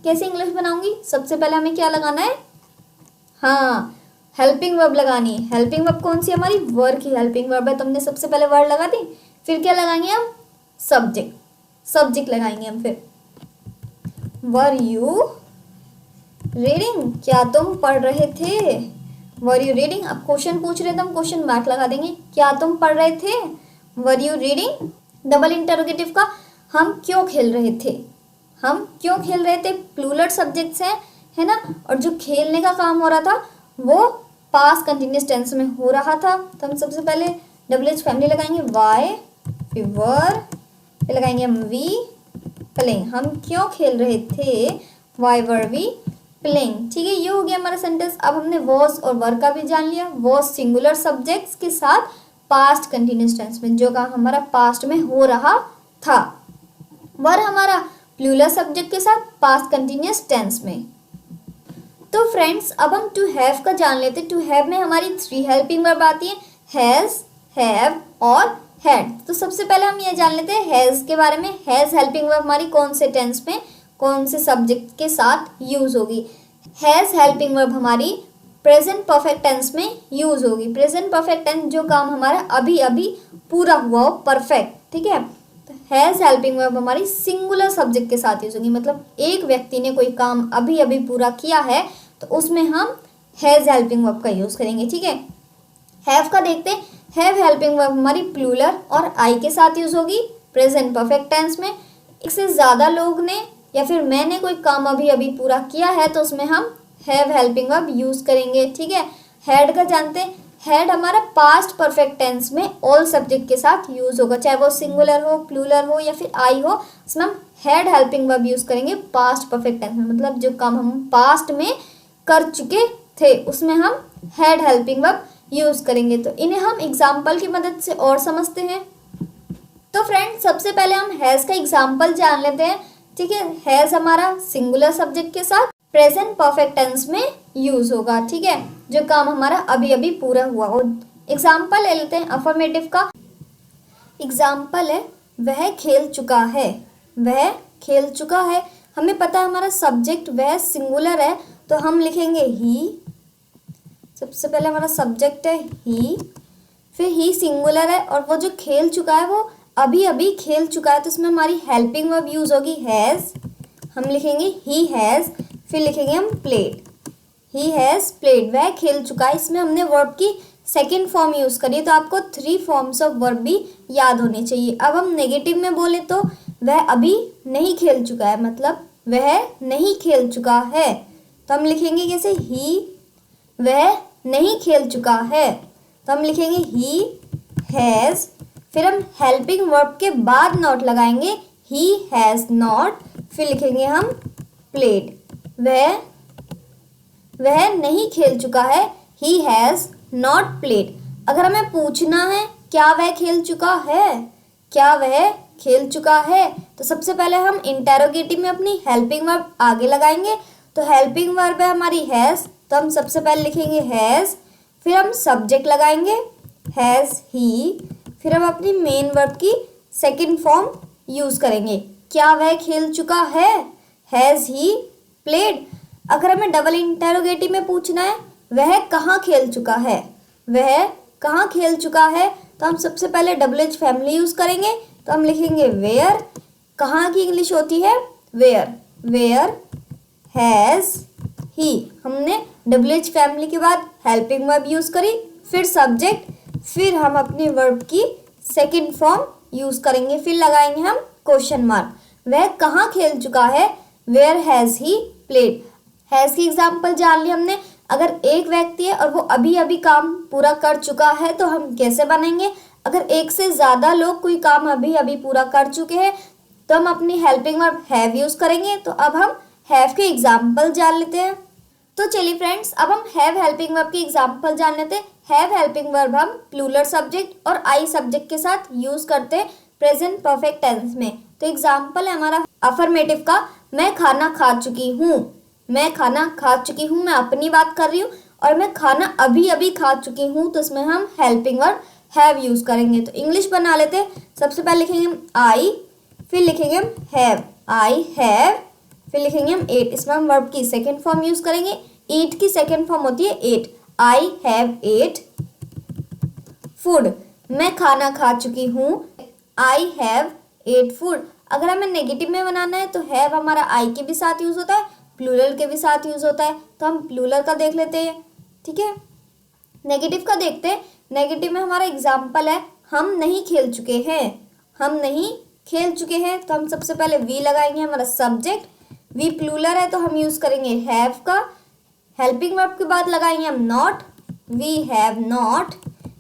कैसे इंग्लिश बनाऊंगी। सबसे पहले हमें क्या लगाना है, हाँ हेल्पिंग वर्ब लगानी है। हेल्पिंग वर्ब कौन सी, हमारी वर की हेल्पिंग वर्ब है, तो हमने सबसे पहले वर्ड लगा दी, फिर क्या लगाएंगे हम, सब्जेक्ट, सब्जेक्ट लगाएंगे हम, फिर वर यू रीडिंग, क्या तुम पढ़ रहे थे, वर यू रीडिंग। अब क्वेश्चन पूछ रहे तो हम क्वेश्चन मार्क लगा देंगे, क्या तुम पढ़ रहे थे, were you reading. Double interrogative का, हम क्यों खेल रहे थे, हम क्यों खेल रहे थे, प्लूरल सब्जेक्ट्स हैं, है ना, और जो खेलने का काम हो रहा था वो पास्ट कंटिन्यूस टेंस में हो रहा था। तो हम सबसे पहले WH फैमिली लगाएंगे, वाई, फिर वर, फिर लगाएंगे हम वी प्लेइंग। हम क्यों खेल रहे थे, वाई वर वी प्लेइंग, ठीक है। ये हो गया हमारा सेंटेंस। अब हमने वॉज और वर का भी जान लिया। वॉज सिंगुलर सब्जेक्ट्स के साथ पास्ट कंटिन्यूस टेंस में, जो काम हमारा पास्ट में हो रहा था। वर हमारा प्लूरल सब्जेक्ट के साथ पास्ट कंटिन्यूस टेंस में। तो फ्रेंड्स अब हम टू हैव का जान लेते हैं। टू हैव में हमारी 3 हेल्पिंग वर्ब आती है, हैज, हैव और हैड। तो सबसे पहले हम ये जान लेते हैं हैज के बारे में। हैज हेल्पिंग वर्ब हमारी कौन से टेंस में, कौन से सब्जेक्ट के साथ यूज होगी। हैज हेल्पिंग वर्ब हमारी प्रेजेंट परफेक्ट टेंस में यूज होगी। प्रेजेंट परफेक्ट टेंस, जो काम हमारा अभी अभी पूरा हुआ हो, परफेक्ट, ठीक है। हैज़ हेल्पिंग वर्ब हमारी सिंगुलर सब्जेक्ट के साथ यूज होगी, मतलब एक व्यक्ति ने कोई काम अभी अभी पूरा किया है तो उसमें हम हैज़ हेल्पिंग वर्ब का यूज करेंगे। ठीक है, हैव का देखते हैं। हैव हेल्पिंग वर्ब हमारी प्लूरल और आई के साथ यूज होगी प्रेजेंट परफेक्ट टेंस में। एक से ज़्यादा लोग ने या फिर मैंने कोई काम अभी अभी पूरा किया है तो उसमें हम हैव हेल्पिंग वर्ब यूज करेंगे। ठीक है, हैड का जानते हैं। हैड हमारा पास्ट परफेक्ट टेंस में ऑल सब्जेक्ट के साथ यूज होगा, चाहे वो सिंगुलर हो, प्लूरल हो या फिर आई हो, उसमें हम हैड हेल्पिंग वर्ब यूज करेंगे पास्ट परफेक्ट टेंस में, मतलब जो काम हम पास्ट में कर चुके थे उसमें हम हैड हेल्पिंग वर्ब यूज करेंगे। तो इन्हें हम एग्जाम्पल की मदद से और समझते हैं। तो फ्रेंड्स, सबसे पहले हम हैज़ का एग्जाम्पल जान लेते हैं। ठीक है, हैज़ हमारा सिंगुलर सब्जेक्ट के साथ प्रेजेंट परफेक्ट टेंस में यूज होगा। ठीक है, जो काम हमारा अभी अभी पूरा हुआ हो। एग्जाम्पल ले लेते हैं अफर्मेटिव का। एग्जाम्पल है वह खेल चुका है। वह खेल चुका है, हमें पता है हमारा सब्जेक्ट वह सिंगुलर है तो हम लिखेंगे ही। सबसे पहले हमारा सब्जेक्ट है ही, फिर ही सिंगुलर है और वो जो खेल चुका है वो अभी अभी खेल चुका है तो इसमें हमारी हेल्पिंग वर्ब यूज होगी हैज़। हम लिखेंगे ही हैज़, फिर लिखेंगे हम प्लेड। ही हैज़ प्लेड, वह खेल चुका है। इसमें हमने वर्ब की सेकेंड फॉर्म यूज करी तो आपको 3 फॉर्म्स ऑफ वर्ब भी याद होने चाहिए। अब हम नेगेटिव में बोले तो वह अभी नहीं खेल चुका है, मतलब वह नहीं खेल चुका है तो हम लिखेंगे कैसे, ही वह नहीं खेल चुका है तो हम लिखेंगे ही हैज़, फिर हम हेल्पिंग वर्ब के बाद नॉट लगाएंगे, ही हैज़ नॉट, फिर लिखेंगे हम प्लेड। वह नहीं खेल चुका है, ही हैज़ नॉट प्लेड। अगर हमें पूछना है क्या वह खेल चुका है, क्या वह खेल चुका है, तो सबसे पहले हम इंटेरोगेटिव में अपनी हेल्पिंग वर्ब आगे लगाएंगे। तो हेल्पिंग वर्ब है हमारी हैज़, तो हम सबसे पहले लिखेंगे हैज़, फिर हम सब्जेक्ट लगाएंगे हैज़ ही, फिर हम अपनी मेन वर्ब की सेकंड फॉर्म यूज करेंगे। क्या वह खेल चुका है, हैज़ ही प्लेड। अगर हमें डबल इंटेरोगेटिव में पूछना है वह कहाँ खेल चुका है, वह कहाँ खेल चुका है, तो हम सबसे पहले WH फैमिली यूज करेंगे। तो हम लिखेंगे वेयर, कहाँ की इंग्लिश होती है वेयर, वेयर हैज़ ही। हमने WH फैमिली के बाद हेल्पिंग वर्ब यूज करी, फिर सब्जेक्ट, फिर हम अपनी वर्ब की सेकंड फॉर्म यूज करेंगे, फिर लगाएंगे हम क्वेश्चन मार्क। वह कहाँ खेल चुका है, where has he played. Has की एग्जाम्पल जान ली हमने। अगर एक व्यक्ति है और वो अभी अभी काम पूरा कर चुका है तो हम कैसे बनाएंगे, अगर एक से ज़्यादा लोग कोई काम अभी अभी पूरा कर चुके हैं तो हम अपनी हेल्पिंग वर्ब हैव यूज करेंगे। तो अब हम हैव के एग्जाम्पल जान लेते हैं। तो चलिए फ्रेंड्स, अब हम हैव हेल्पिंग वर्ब की एग्जाम्पल जान लेते हैं। हैव हेल्पिंग वर्ब हम प्लूरल सब्जेक्ट और आई सब्जेक्ट के साथ यूज करते हैं प्रेजेंट परफेक्ट टेंस में। तो एग्जाम्पल है हमारा अफर्मेटिव का, मैं खाना खा चुकी हूँ। मैं खाना खा चुकी हूँ, मैं अपनी बात कर रही हूँ, और मैं खाना अभी अभी खा चुकी हूँ तो इसमें हम हेल्पिंग वर्ब हैव यूज करेंगे। तो इंग्लिश बना लेते हैं। सबसे पहले लिखेंगे हम आई, फिर लिखेंगे हम हैव, आई हैव, फिर लिखेंगे हम एट। इसमें हम वर्ब की सेकेंड फॉर्म यूज करेंगे। ईट की सेकेंड फॉर्म होती है ate, I have ate food. मैं खाना खा चुकी हूँ, आई हैव एट फूड। अगर हमें नेगेटिव में बनाना है तो हैव हमारा आई के भी साथ यूज होता है, प्लूरल के भी साथ यूज होता है, तो हम प्लूरल का देख लेते हैं। ठीक है, नेगेटिव का देखते हैं। नेगेटिव में हमारा एग्जाम्पल है हम नहीं खेल चुके हैं। हम नहीं खेल चुके हैं तो हम सबसे पहले वी लगाएंगे, हमारा सब्जेक्ट, वी प्लूरल है तो हम यूज करेंगे हैव का। हेल्पिंग वर्ब के बाद लगाएंगे हम नॉट, वी हैव नॉट,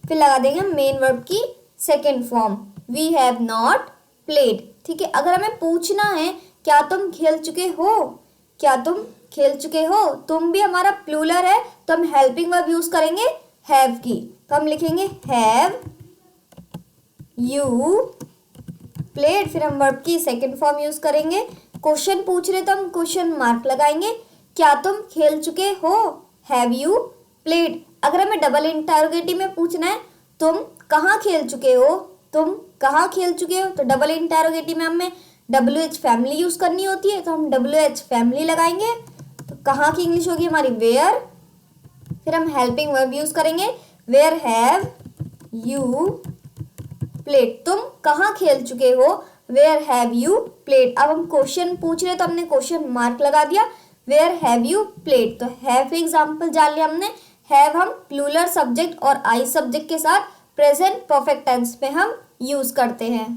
फिर लगा देंगे हम मेन वर्ब की second form, we have not played. ठीक है, अगर हमें पूछना है क्या तुम खेल चुके हो, क्या तुम खेल चुके हो, तुम भी हमारा प्लूरल है तो हम हेल्पिंग वर्ब यूज करेंगे हैव की। तो हम लिखेंगे हैव यू प्लेड, फिर हम वर्ब की सेकंड फॉर्म यूज करेंगे। क्वेश्चन पूछ रहे तो हम क्वेश्चन मार्क लगाएंगे, क्या तुम खेल चुके हो, हैव यू प्लेड। अगर हमें डबल इंटरोगेटिव में पूछना है तुम कहाँ खेल चुके हो, तुम कहाँ खेल चुके हो, तो डबल इंटरोगेटिव में हमें WH फैमिली यूज करनी होती है तो हम WH फैमिली लगाएंगे। तो कहाँ की इंग्लिश होगी हमारी वेयर, फिर हम हेल्पिंग वर्ब यूज करेंगे वेयर हैव यू प्लेड। तुम कहाँ खेल चुके हो, वेयर हैव यू प्लेड। अब हम क्वेश्चन पूछ रहे तो हमने क्वेश्चन मार्क लगा दिया, वेयर हैव यू प्लेड। तो हैव के एग्जाम्पल जान लिया हमने। हैव हम प्लूरल सब्जेक्ट और आई सब्जेक्ट के साथ प्रेजेंट परफेक्ट टेंस में हम यूज करते हैं।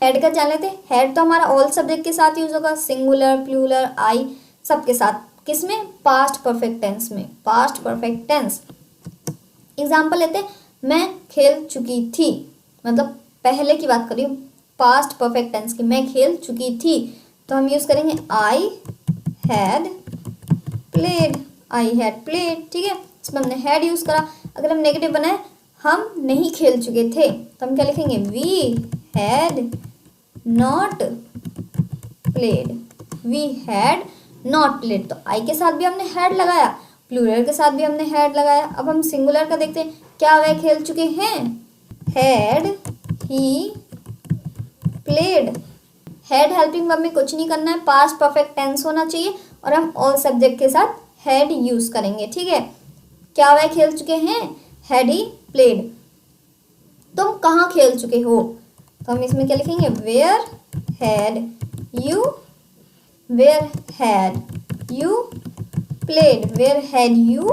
हैड का जान लेते हैं। हैड तो हमारा ऑल सब्जेक्ट के साथ यूज होगा, सिंगुलर प्लूरल आई सबके साथ। किसमें? पास्ट परफेक्ट टेंस में, पास्ट परफेक्ट टेंस। एग्जाम्पल लेते हैं, मैं खेल चुकी थी, मतलब पहले की बात कर रही हूँ, पास्ट परफेक्ट टेंस की, मैं खेल चुकी थी। तो हम यूज करेंगे I had played, I had played. ठीक है, इसमें हमने हैड यूज करा। अगर हम नेगेटिव बनाए, हम नहीं खेल चुके थे, तो हम क्या लिखेंगे? We had not played, we had not played. तो आई के साथ भी हमने हैड लगाया, प्लूरल के साथ भी हमने हैड लगाया। अब हम सिंगुलर का देखते हैं, क्या वह खेल चुके हैं? Had he played. Had helping verb में कुछ नहीं करना है, पास्ट परफेक्ट टेंस होना चाहिए और हम ऑल सब्जेक्ट के साथ हैड यूज करेंगे। ठीक है, क्या वह खेल चुके हैं? Had he played. तुम कहाँ खेल चुके हो? तो हम इसमें क्या लिखेंगे? Where had you, where had you played, where had you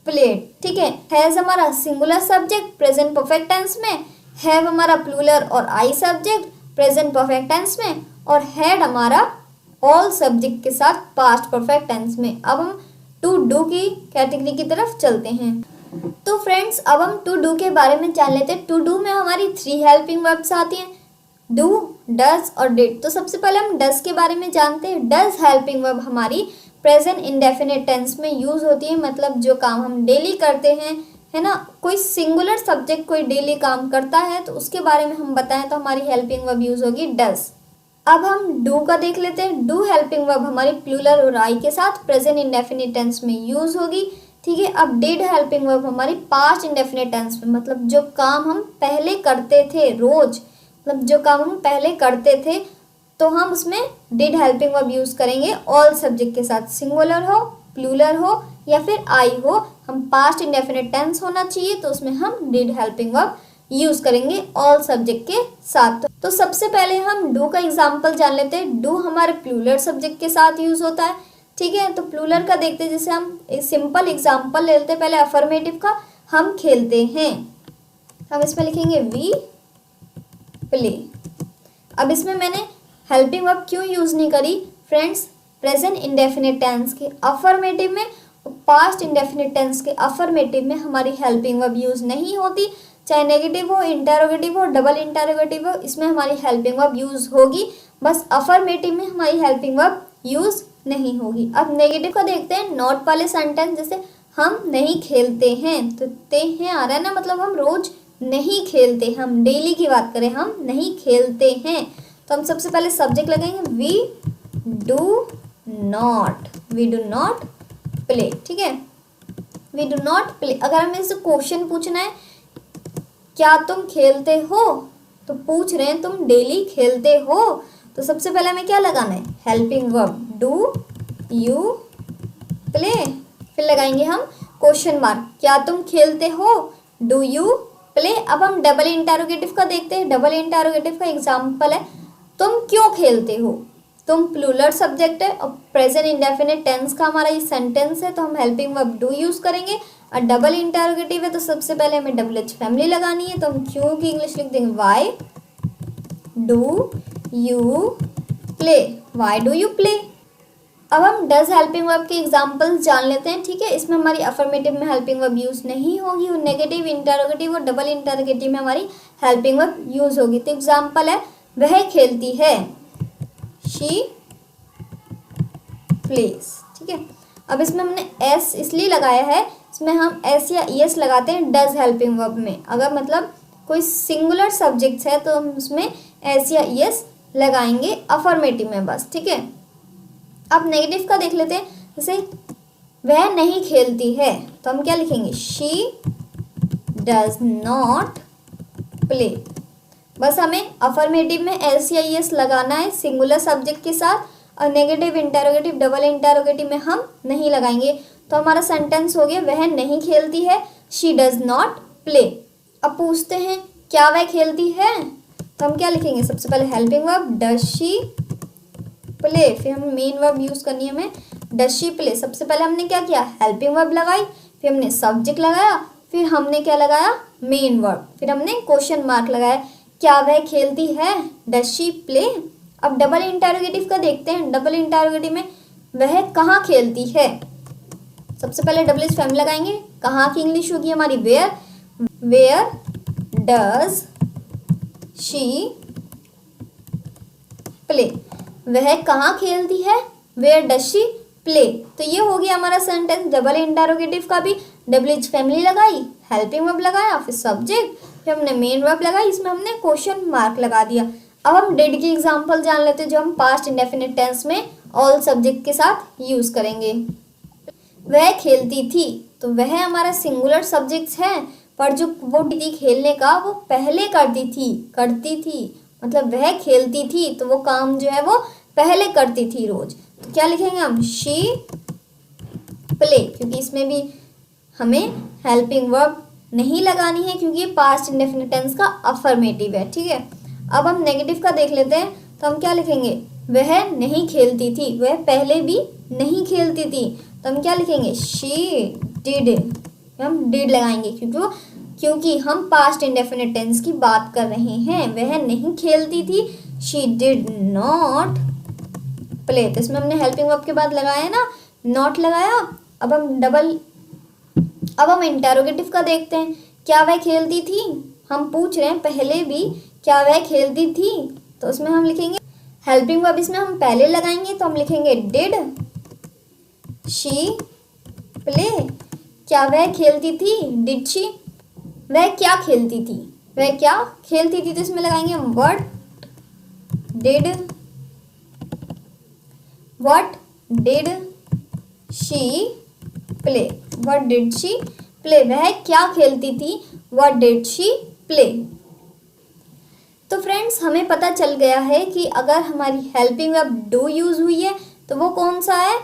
played. ठीक है, हैज हमारा singular subject present perfect tense में, हैव हमारा प्लूरल और I subject present perfect tense में, और हैड हमारा ऑल सब्जेक्ट के साथ पास्ट परफेक्ट टेंस में। अब हम टू डू की कैटेगरी की तरफ चलते हैं। तो फ्रेंड्स, अब हम टू डू के बारे में जान लेते हैं। टू डू में हमारी 3 हेल्पिंग वर्ब्स आती हैं, डू, डज और डिड। तो सबसे पहले हम डज के बारे में जानते हैं। डज हेल्पिंग वर्ब हमारी प्रेजेंट इंडेफिनिट टेंस में यूज होती है, मतलब जो काम हम डेली करते हैं, है ना, कोई सिंगुलर सब्जेक्ट कोई डेली काम करता है तो उसके बारे में हम बताएं तो हमारी हेल्पिंग वर्ब यूज होगी डज। अब हम डू का देख लेते हैं। डू हेल्पिंग वर्ब हमारी प्लूरल और आई के साथ प्रेजेंट इंडेफिनिट टेंस में यूज होगी। ठीक है, अब डिड हेल्पिंग वर्ब हमारी पास्ट इंडेफिनिट टेंस में, मतलब जो काम हम पहले करते थे रोज, मतलब जो काम हम पहले करते थे, तो हम उसमें डिड हेल्पिंग वर्ब यूज करेंगे ऑल सब्जेक्ट के साथ, सिंगुलर हो, प्लूरल हो या फिर आई हो, हम पास्ट इंडेफिनिट टेंस होना चाहिए तो उसमें हम डिड हेल्पिंग वर्ब यूज करेंगे ऑल सब्जेक्ट के साथ। तो सबसे पहले हम डू का एग्जांपल जान लेते हैं। डू हमारे प्लूरल सब्जेक्ट के साथ यूज होता है। ठीक है, तो प्लूरल का देखते हैं, जैसे हम एक सिंपल एग्जांपल ले लेते हैं पहले अफर्मेटिव का, हम खेलते हैं। हम इसमें लिखेंगे वी प्ले। अब इसमें मैंने हेल्पिंग वर्ब क्यों यूज नहीं करी फ्रेंड्स? प्रेजेंट इंडेफिनिट टेंस के अफर्मेटिव में, पास्ट इंडेफिनिट टेंस के अफर्मेटिव में हमारी हेल्पिंग वर्ब यूज नहीं होती। चाहे नेगेटिव हो, इंटरोगेटिव हो, डबल इंटरोगेटिव हो, इसमें हमारी हेल्पिंग वर्ब यूज होगी, बस अफर्मेटिव में हमारी हेल्पिंग वर्ब यूज नहीं होगी। अब नेगेटिव का देखते हैं। नॉट वाले सेंटेंस, जैसे हम नहीं खेलते हैं, तो ते हैं आ रहा है ना, मतलब हम रोज नहीं खेलते, हम डेली की बात करें, हम नहीं खेलते हैं, तो हम सबसे पहले सब्जेक्ट लगाएंगे we do not, we do not play. ठीक है, वी डू नॉट प्ले। अगर हमें इससे क्वेश्चन पूछना है, क्या तुम खेलते हो, तो पूछ रहे हैं तुम डेली खेलते हो, तो सबसे पहले हमें क्या लगाना है? Helping verb do you play. फिर लगाएंगे हम क्वेश्चन मार्क, क्या तुम खेलते हो, डू यू प्ले। अब हम डबल इंटरोगेटिव का देखते हैं। डबल इंटरोगेटिव का एग्जांपल है, तुम क्यों खेलते हो। तुम प्लूरल सब्जेक्ट है और प्रेजेंट इंडेफिनिट टेंस का हमारा ये सेंटेंस है, तो हम हेल्पिंग वर्ब डू यूज करेंगे। और डबल इंटरोगेटिव है तो सबसे पहले हमें डबल एच फैमिली लगानी है, तो हम क्यों की इंग्लिश लिख देंगे why do you play, why do you play. अब हम डज हेल्पिंग वर्ब के एग्जांपल जान लेते हैं। ठीक है, इसमें हमारी अफर्मेटिव में हेल्पिंग वर्ब यूज नहीं होगी, और नेगेटिव, इंटरोगेटिव और डबल इंटरोगेटिव में हमारी हेल्पिंग वर्ब यूज होगी। तो एग्जांपल है, वह खेलती है, शी प्लेस। ठीक है, अब इसमें हमने एस इसलिए लगाया है, इसमें हम एस या एस लगाते हैं डज हेल्पिंग वर्ब में। अगर मतलब कोई सिंगुलर सब्जेक्ट है तो हम उसमें एस या एस लगाएंगे अफर्मेटिव में बस। ठीक है, अब नेगेटिव का देख लेते हैं। जैसे वह नहीं खेलती है, तो हम क्या लिखेंगे? She does not play. बस हमें अफर्मेटिव में एस या एस लगाना है सिंगुलर सब्जेक्ट के साथ, और नेगेटिव, इंटरोगेटिव, डबल इंटरोगेटिव में हम नहीं लगाएंगे। तो हमारा सेंटेंस हो गया, वह नहीं खेलती है, शी डज नॉट प्ले। अब पूछते हैं, क्या वह खेलती है, तो हम क्या लिखेंगे, सबसे पहले helping verb does she play, फिर हम मेन वर्ब यूज करनी है हमें, डज शी प्ले। सबसे पहले हमने क्या किया, हेल्पिंग वर्ब लगाई, फिर हमने सब्जेक्ट लगाया, फिर हमने क्या लगाया, मेन वर्ब, फिर हमने क्वेश्चन मार्क लगाया, क्या वह खेलती है, डज शी प्ले। अब डबल इंटरोगेटिव का देखते हैं। डबल इंटरोगेटिव में वह कहाँ खेलती है, सबसे पहले डबल इज फैमिली लगाएंगे, कहाँ की इंग्लिश होगी हमारी, where, where does she play, वह कहाँ खेलती है, वेयर डज शी प्ले। तो ये हो गया हमारा सेंटेंस डबल इंटरोगेटिव का भी। डबल इज फैमिली लगाई, हेल्पिंग वर्ब लगाया, फिर सब्जेक्ट, फिर हमने मेन वर्ब लगाई, इसमें हमने क्वेश्चन मार्क लगा दिया। अब हम डिड की एग्जांपल जान लेते हैं, जो हम पास्ट इंडेफिनिट टेंस में ऑल सब्जेक्ट के साथ यूज करेंगे। वह खेलती थी, तो वह हमारा सिंगुलर सब्जेक्ट है, पर जो वो थी खेलने का, वो पहले करती थी, मतलब वह खेलती थी तो वो काम जो है वो पहले करती थी रोज। तो क्या लिखेंगे हम, शी प्ले, क्योंकि इसमें भी हमें हेल्पिंग वर्ब नहीं लगानी है, क्योंकि ये पास्ट इंडेफिनिट टेंस का अफर्मेटिव है, ठीक है। अब हम नेगेटिव का देख लेते हैं, तो हम क्या लिखेंगे, वह नहीं खेलती थी, वह पहले भी नहीं खेलती थी, तो हम क्या लिखेंगे, शी डिड, हम डिड लगाएंगे, क्योंकि हम पास्ट इंडेफिनिट टेंस की बात कर रहे हैं। वह नहीं खेलती थी, शी डिड नॉट प्ले, तो इसमें हमने हेल्पिंग वर्ब के बाद लगाया ना, नॉट लगाया। अब हम इंटरोगेटिव का देखते हैं, क्या वह खेलती थी, हम पूछ रहे हैं पहले भी, क्या वह खेलती थी, तो उसमें हम लिखेंगे हेल्पिंग वर्ब, इसमें हम पहले लगाएंगे, तो हम लिखेंगे डिड शी प्ले, क्या वह खेलती थी, डिड शी, वह क्या खेलती थी, तो इसमें लगाएंगे हम व्हाट डिड शी प्ले, वह क्या खेलती थी, व्हाट डिड शी प्ले। तो फ्रेंड्स, हमें पता चल गया है कि अगर हमारी हेल्पिंग वर्ब डू यूज हुई है तो वो कौन सा है,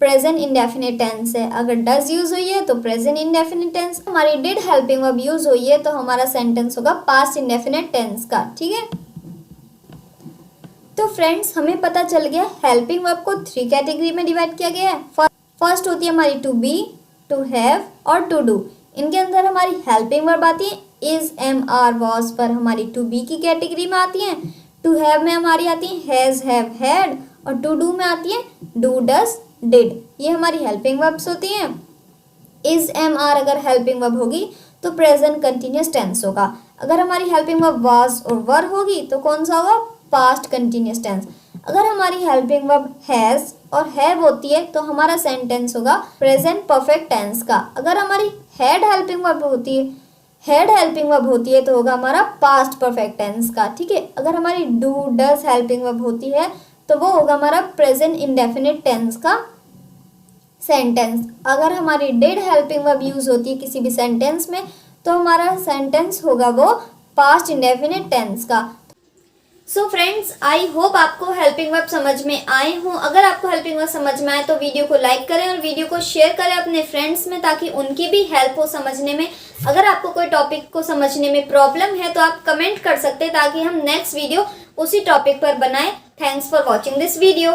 प्रेजेंट इंडेफिनिट टेंस है। अगर डज यूज हुई है तो प्रेजेंट इंडेफिनिट टेंस। हमारी डिड हेल्पिंग वर्ब यूज हुई है तो हमारा सेंटेंस होगा पास्ट इंडेफिनिट टेंस का, ठीक है। तो फ्रेंड्स, हमें पता चल गया हेल्पिंग वर्ब को 3 कैटेगरी में डिवाइड किया गया है। फर्स्ट होती है हमारी टू बी, टू हैव और टू डू। इनके अंदर हमारी हेल्पिंग वर्ब आती है इज, एम, आर, वॉज पर हमारी टू बी की कैटेगरी में आती है। टू हैव में हमारी आती है हैज, हैव, हैड, और टू डू में आती है डू, डज, डिड। ये हमारी हेल्पिंग वर्ब्स होती हैं। इज, एम, आर अगर हेल्पिंग वर्ब होगी तो प्रेजेंट कंटिन्यूअस टेंस होगा। अगर हमारी हेल्पिंग वर्ब वाज और वर होगी तो कौन सा होगा, पास्ट कंटिन्यूअस टेंस। अगर हमारी हेल्पिंग वर्ब हैज और हैव होती है तो हमारा सेंटेंस होगा प्रेजेंट परफेक्ट टेंस का। अगर हमारी हैड हेल्पिंग वर्ब होती है तो होगा हमारा पास्ट परफेक्ट टेंस का, ठीक है। अगर हमारी डू, डज हेल्पिंग वर्ब होती है तो वो होगा हमारा प्रेजेंट इंडेफिनिट टेंस का सेंटेंस। अगर हमारी डिड हेल्पिंग वर्ब यूज होती है किसी भी सेंटेंस में तो हमारा सेंटेंस होगा वो पास्ट इंडेफिनिट टेंस का। सो फ्रेंड्स, आई होप आपको हेल्पिंग वर्ब समझ में आए हों। अगर आपको हेल्पिंग वर्ब समझ में आए तो वीडियो को लाइक करें और वीडियो को शेयर करें अपने फ्रेंड्स में, ताकि उनकी भी हेल्प हो समझने में। अगर आपको कोई टॉपिक को समझने में प्रॉब्लम है तो आप कमेंट कर सकते हैं, ताकि हम नेक्स्ट वीडियो उसी टॉपिक पर बनाएं। Thanks for watching this video.